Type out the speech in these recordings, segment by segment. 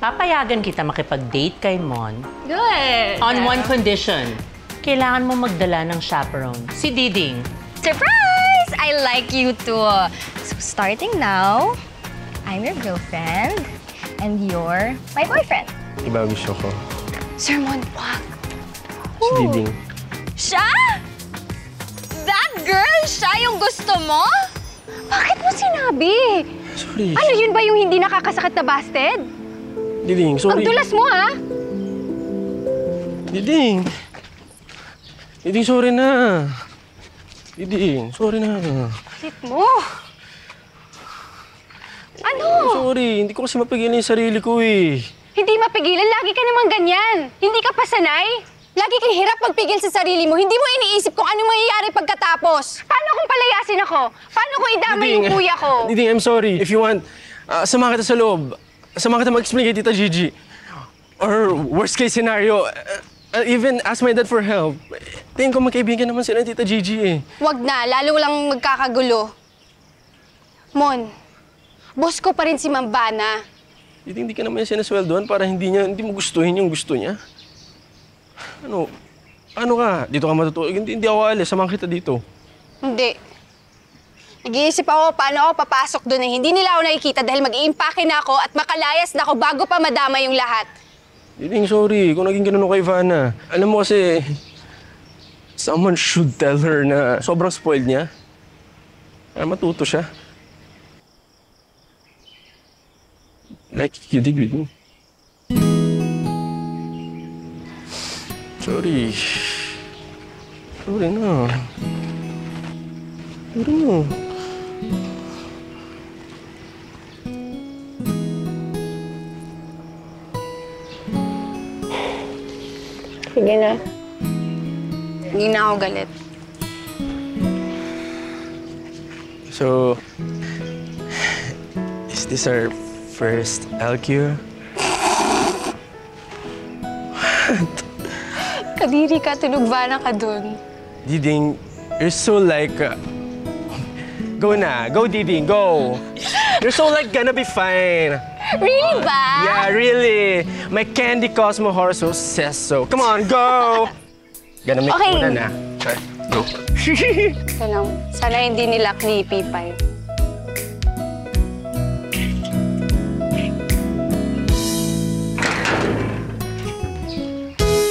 papayagan kita makipag-date kay Mon. Good! On one condition. Kailangan mo magdala ng chaperone. Si Diding. Surprise! I like you too. So starting now, I'm your girlfriend and you're my boyfriend. Iba gusto ko. Sir Mon, wag. Si Diding. Siya? That girl, siya yung gusto mo? Bakit mo sinabi? Sorry. Ano yun ba yung hindi nakakasakit na busted? Diding, sorry. Ang dulas mo, ha? Diding. Diding, sorry na. Diding, sorry na. Sit mo. Ano? Sorry, hindi ko kasi mapigilan yung sarili ko eh. Hindi mapigilan, lagi ka naman ganyan. Hindi ka pa sanay. Lagi kang hirap magpigil sa sarili mo. Hindi mo iniisip kung ano mangyayari pagkatapos. Paano kung palayasin ako? Paano kung idamay yung kuya ko? Diding, I'm sorry. If you want, samahan kita sa loob. Samahan kita mag-explain kay Tita Gigi. Or worst case scenario, even ask my dad for help. Tingin ko magkaibigan naman sila ni Tita Gigi eh. Wag na, lalo lang magkakagulo. Mon, boss ko pa rin si Mambana. Hindi ka naman sinasweldoan para hindi mo gustuhin yung gusto niya. Ano ka? Dito ka matutulog. Hindi ako alis. Samahan kita dito. Hindi. Nag-iisip ako paano ako papasok doon eh. Hindi nila ako nakikita dahil mag-iimpake na ako at makalayas na ako bago pa madama yung lahat. Diding, sorry kung naging ganun ako kay Vanna. Alam mo kasi, someone should tell her na sobrang spoiled niya. Para matuto siya. Like you did with me. Sorry. Sorry na. Sorry na. Sige na. Hindi na ako galit. So, is this our first LQ? Kadiri ka, tulugvana ka dun. Diding, you're so like... Go na. Go, Diding. Go. You're so like gonna be fine. Really ba? Yeah, really. My Candy Cosmo Horso says so. Come on, go! Gonna make Okay. muna na. Sorry. Go. Ito lang. Sana hindi nila creepy pa yun.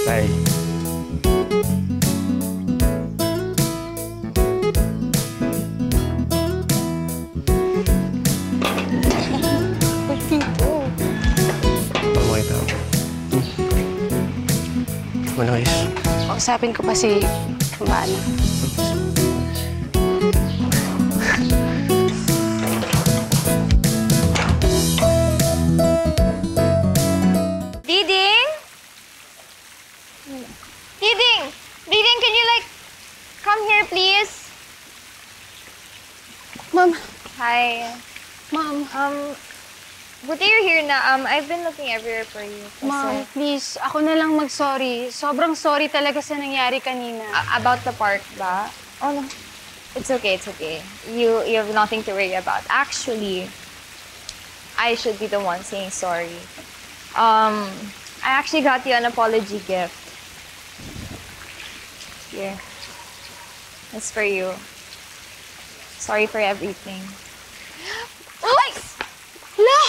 Bye. Manakis. Kausapin ko pa si Mambana. Diding? Diding! Diding, can you come here, please? Ma'am. Hi. Ma'am. Buti you're here na. I've been looking everywhere for you. Ma'am, please, ako na lang mag-sorry. Sobrang sorry talaga sa nangyari kanina. About the park ba? Oh, no. It's okay, it's okay. You have nothing to worry about. Actually, I should be the one saying sorry. I actually got you an apology gift. Here. It's for you. Sorry for everything. Oops! Hala!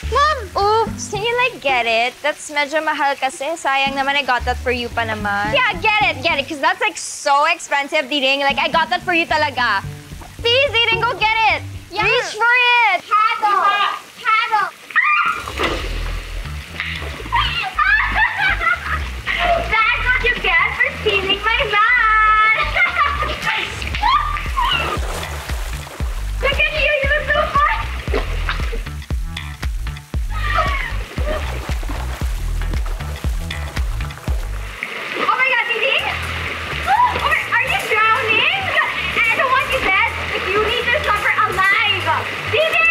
Ma'am! Oops! Can you get it? That's medyo mahal kasi. Sayang naman I got that for you pa naman. Yeah, get it. Because that's so expensive, Diding. I got that for you talaga. Please, Diding, go get it. Yeah. Reach for it. Paddle. Paddle. That's what you get for stealing my van. Look at you, you look so fun. Oh my God, Diding! Oh my, are you drowning? I don't want you dead, but you need to suffer alive. Diding!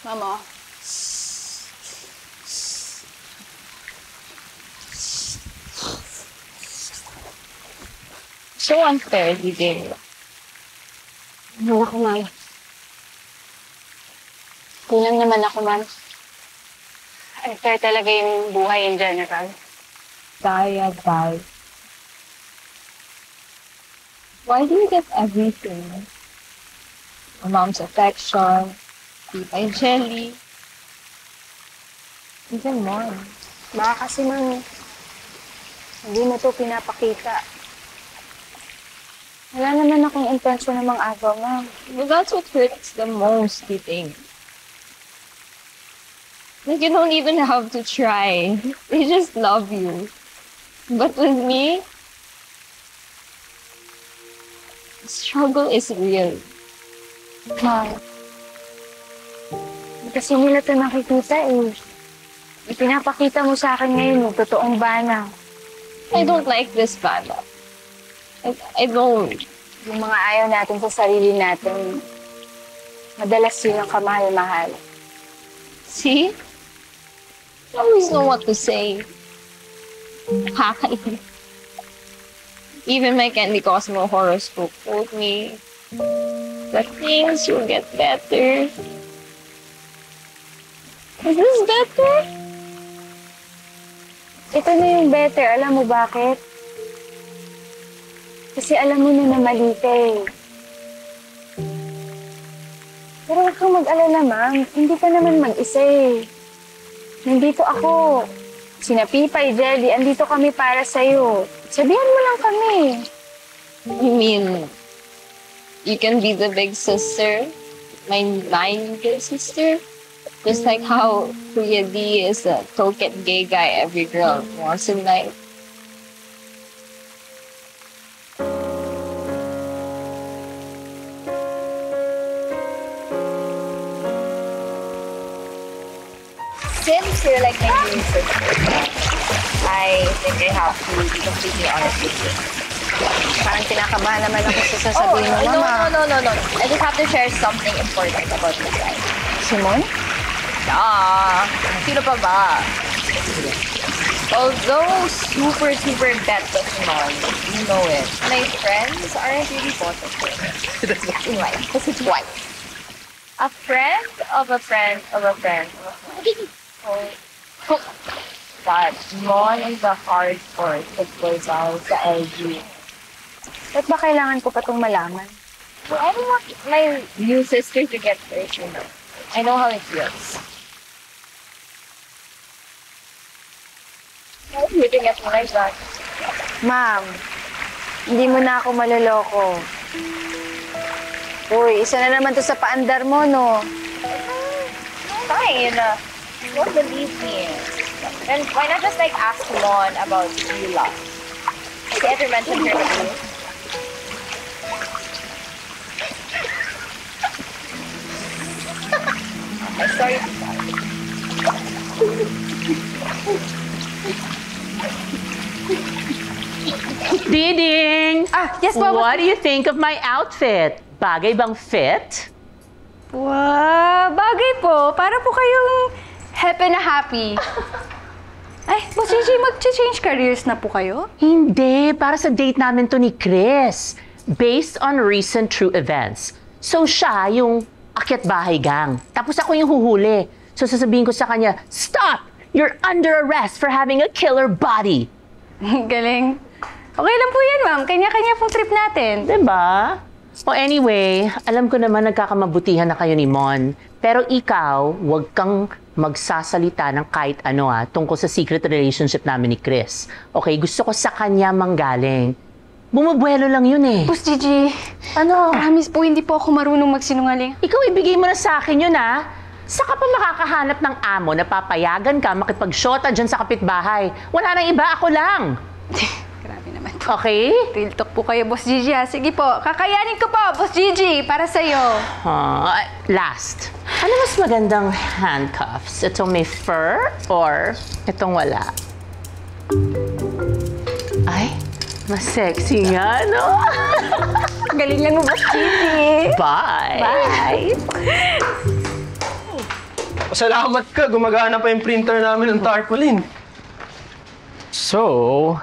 Mama. So unfair, DJ. Ano ako, ma'am? Kulang naman ako, ma'am. Unfair talaga yung buhay in general. Daya, bye. Why do you get everything? Your mom's affection, Tita Jelly, even more. Baka kasi, ma'am, hindi mo to pinapakita. Wala naman akong intensyon na mang-agaw, ma'am. But that's what hurts the most, you think. Like, you don't even have to try. They just love you. But with me, the struggle is real. Ma'am, kasi nila ito nakikita eh. Ipinapakita mo sa akin ngayon yung totoong bana. I don't like this bala. I don't. Yung mga ayaw natin sa sarili natin, madalas yun ang kamahal-mahal. See? I always know what to say. Nakakainis. Even my Candy Cosmo horoscope told me that things will get better. Is this better? Ito na yung better. Alam mo bakit? Kasi alam mo na mali ka eh. Pero huwag kang mag-alala, ma'am. Hindi ka naman mag-isa eh. Nandito ako. Sina Pipay, Jelly, andito kami para sa'yo. Sabihan mo lang kami. You mean you can be the big sister? My big sister? Just like how Kuya D is a token gay guy every girl wants in life. Since you're like my new sister, I think I have to be completely honest with you. Parang kinakabahan naman ako sa sasabihin mo, mama. No. I just have to share something important about this guy. Simon? Yeah. Sino pa ba? Although super bet to Simon, you know it. My friends aren't really positive in life. Because it's white. A friend of a friend of a friend. Oh, God, Mon is the hardcore proposal sa LG. Ba't ba kailangan ko pa itong malaman? Well, I don't want my new sister to get hurt, you know. I know how it feels. Why are you looking at me like that? Ma'am, hindi mo na ako maloloko. Uy, isa na naman to sa paandar mo, no? Fine. You won't believe me. Then why not just like ask Mon about Yula? Has he ever mentioned her to you? I'm sorry. Diding! Yes po. What do you think of my outfit? Bagay bang fit? Wow, bagay po. Para po kayong happy na happy. Ay, Boss Gigi, mag-change careers na po kayo? Hindi, para sa date namin to ni Chris. Based on recent true events. So siya yung akyat bahay gang. Tapos ako yung huhuli. So sasabihin ko sa kanya, stop! You're under arrest for having a killer body. Galing. Okay lang po yan, ma'am. Kanya-kanya pong trip natin. Diba? O anyway, alam ko naman nagkakamabutihan na kayo ni Mon. Pero ikaw, huwag kang magsasalita ng kahit ano tungkol sa secret relationship namin ni Chris. Okay, gusto ko sa kanya manggaling. Bumubuelo lang yun eh. Boss Gigi, Ano? promise po hindi po ako marunong magsinungaling. Ikaw ibigay mo na sa akin yun Saka pa makakahanap ng amo na papayagan ka makipag-shota dyan sa kapitbahay. Wala nang iba, ako lang. Grabe naman po. Okay? Real talk po kayo, Boss Gigi. Sige po, kakayanin ko po, Boss Gigi, para sa'yo. Last. Ano mas magandang handcuffs? Itong may fur or itong wala? Ay, mas sexy nga, no? Galing lang mo, Boss Gigi. Bye! Bye! Salamat ka, gumagana pa yung printer namin ng tarpaulin. So,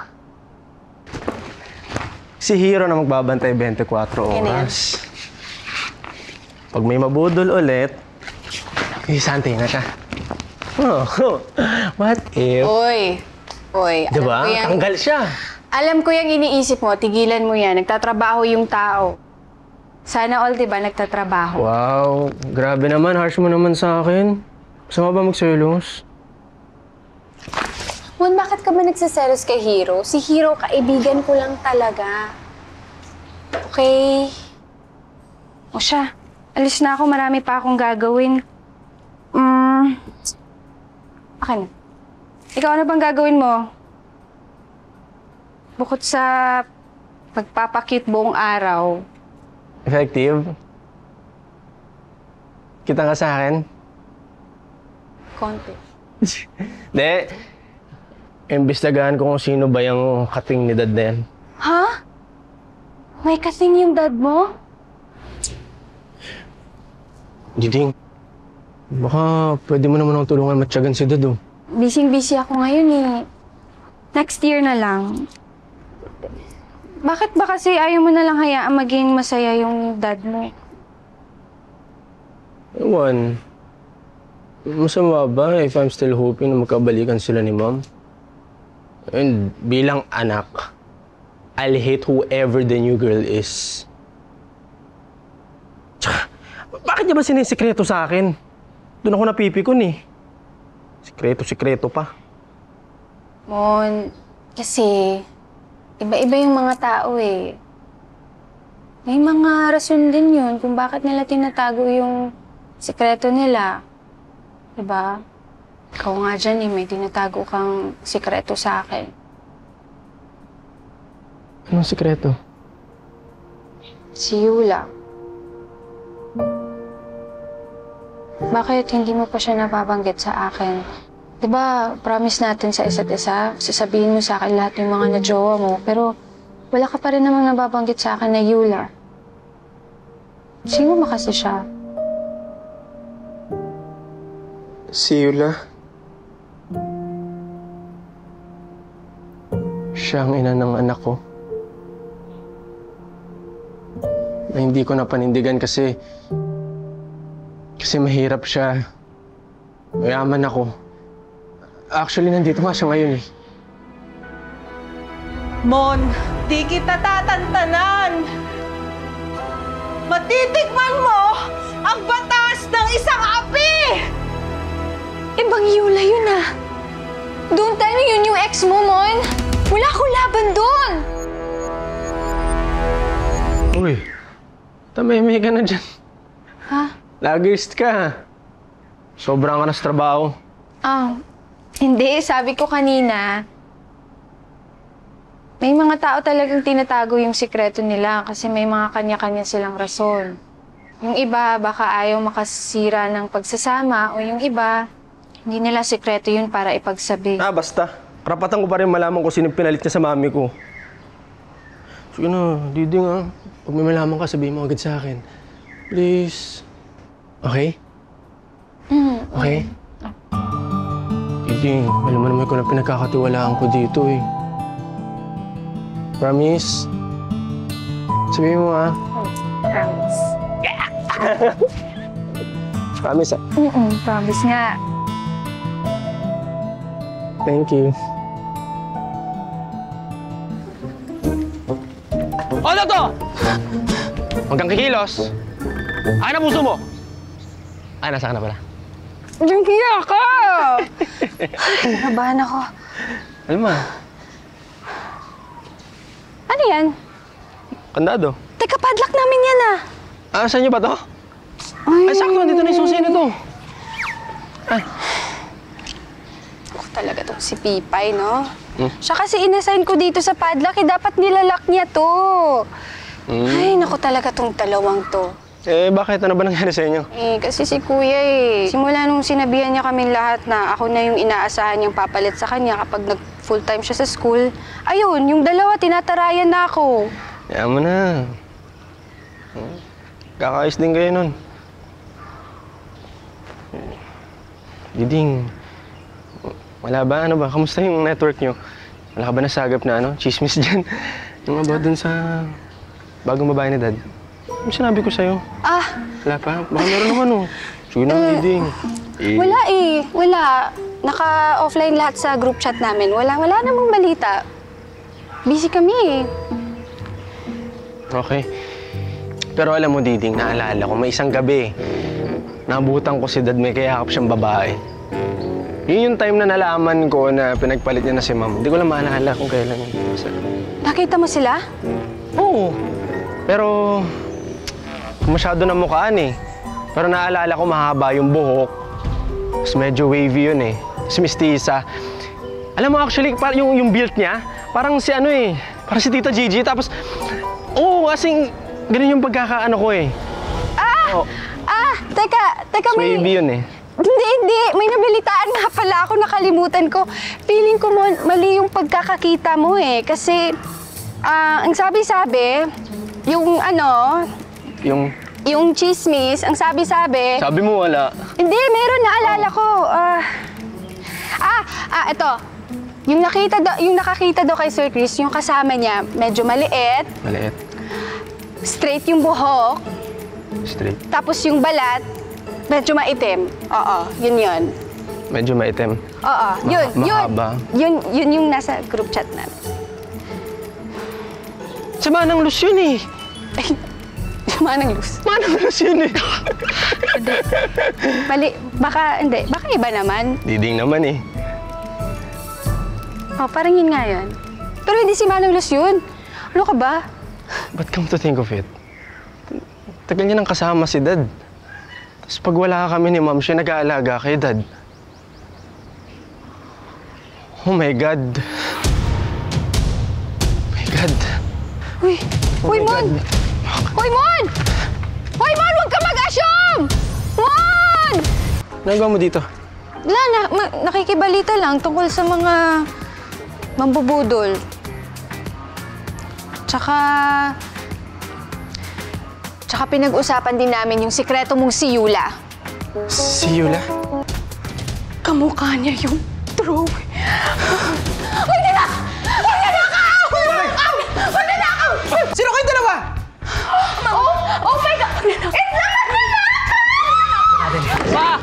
si Hero na magbabantay 24 oras. Pag may mabudol ulit, isante na siya. Oh, what if? Oy, Diba? Tanggal siya. Alam ko yung iniisip mo, tigilan mo yan. Nagtatrabaho yung tao. Sana all, diba, nagtatrabaho. Wow, grabe naman. Harsh mo naman sa akin. Gusto mo ba magselos? Mon, bakit ka ba nagsiselos kay Hero? Si Hero, kaibigan ko lang talaga. Okay. O siya, alis na ako. Marami pa akong gagawin. Akin. Ikaw, ano bang gagawin mo? Bukod sa pagpapakit buong araw. Effective? Kita ka sa akin? Konti. Hindi. Imbestigahan ko kung sino ba yung kating ni Dad na yan. Ha? May kasing yung dad mo? Diding, baka pwede mo naman akong tulungan matyagan si Dad, oh. Busy ako ngayon eh. Next year na lang. Bakit ba kasi ayaw mo na lang hayaan maging masaya yung dad mo? Ewan. Masama ba if I'm still hoping na magkabalikan sila ni Mom? And bilang anak, I'll hate whoever the new girl is. Tsaka, bakit niya ba sinisikreto sa akin? Doon ako napipikon eh. Sikreto pa. Mon, kasi iba-iba yung mga tao eh. May mga rason din yun kung bakit nila tinatago yung sikreto nila. Diba? Ikaw nga dyan eh, may tinatago kang sikreto sa akin. Anong sikreto? Si Yula. Bakit hindi mo pa siya nababanggit sa akin? Diba, promise natin sa isa't isa, sasabihin mo sa akin lahat yung mga na-jowa mo, pero wala ka pa rin namang nababanggit sa akin na Yula. Sino ba kasi siya? Si Yula. Siya ang ina ng anak ko. Na hindi ko napanindigan kasi mahirap siya. Mayaman ako. Actually, nandito nga siya ngayon eh. Mon, di kita tatantanan. Matitikman mo ang batas ng isang api! Ibang Yula yun ah. Don't tell me yun yung ex mo, Mon. Wala akong laban doon. Uy, tamay ka na dyan. Ha? Lagist ka. Sobrang ka na sa trabaho. Hindi. Sabi ko kanina, may mga tao talagang tinatago yung sikreto nila kasi may mga kanya-kanya silang rason. Yung iba, baka ayaw makasira ng pagsasama o yung iba, hindi nila sikreto yun para ipagsabi. Basta. Karapatan ko pa rin malaman kung sino pinalit niya sa mami ko. Sige na, Diding ah. Pag may malaman ka, sabihin mo agad sa akin. Please. Okay? Okay? Diding, alam mo naman ko na pinagkakatiwalaan ko dito eh. Promise? Sabihin mo ah. Promise. Promise ah. Promise nga. Thank you. Ano to? Huwag kang kikilos. Akin na puso mo. Nasa ka na pala. Diyan kaya ka! Nabahan ako. Alma. Ano yan? Kandado. Teka, padlock namin yan ah. Saan niyo ba to? Ay, sakto. Nandito na yung susi nito. Ako talaga tong si Pipay, no? Siya kasi inassign ko dito sa padlock, dapat nilalak niya to. Ay, naku talaga tong dalawang to. Bakit? Ano ba nangyari sa inyo? Kasi si Kuya simula nung sinabihan niya kaming lahat na ako na yung inaasahan niyang papalit sa kanya kapag nag-full-time siya sa school, ayun, yung dalawa, tinatarayan na ako. Kaya mo na. Kakayos din kayo nun. Diding, wala ba? Ano ba? Kamusta yung network nyo? Wala ka ba nasagap na chismis dyan? Yung about dun sa bagong babae ni Dad. Ano sinabi ko sa'yo? Wala pa? Baka meron naman Sige na, Diding. Wala eh. Wala. Naka-offline lahat sa group chat namin. Wala namang balita. Busy kami eh. Okay. Pero alam mo, Diding, naalala ko, may isang gabi, nabutan ko si Dad, may kayakap siyang babae. Yun yung time na nalaman ko na pinagpalit niya na si Ma'am. Hindi ko lang maalala kung kailan yun. Nakita mo sila? Oo. Pero, masyado na mukhaan eh. Pero naalala ko, mahaba yung buhok. Tapos medyo wavy yun eh. Tapos mistisa. Alam mo, actually, yung build niya, parang si parang si Tita Gigi. Tapos, kasing ganun yung pagkakaano ko eh. Teka, Wavy yun eh. Hindi. May nabilitaan nga pala ako, nakalimutan ko. Feeling ko mali yung pagkakakita mo eh. Kasi, ang sabi-sabi, yung chismis, ang sabi-sabi... Sabi mo wala. Hindi, meron, naalala ko. Ito. Yung nakakita daw kay Sir Chris, yung kasama niya, medyo maliit. Maliit. Straight yung buhok. Straight. Tapos yung balat, medyo maitim. Oo, yun. Medyo maitim. Oo, mahaba. Yun yung nasa group chat namin. Sa Manang Luz yun eh. Manang Luz. Manang Luz yun eh. Mali, baka iba naman. Diding naman eh. Parang yun nga yun. Pero hindi si Manang Luz yun. Ano ka ba? But come to think of it, tagal niya nang kasama si Dad. Tapos pag wala kami ni Ma'am, siya nag-aalaga kay Dad. Oh my God. Oh my God. Uy, Mon! Uy, Mon! Uy, Mon! Huwag ka mag-assume! Mon! Nagawa mo dito? Wala na. Nakikibalita lang tungkol sa mga mambubudol. Tsaka pinag-usapan din namin yung sikreto mong si Yula. Si Yula? Kamukha niya yung true. Huwag na na! Huwag na nakaw! Huwag na nakaw! Sino kayong dalawa? Oh my God! It's not Pa!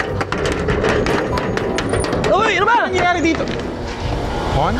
Uy, ano ba? Ano nangyayari dito? Mon?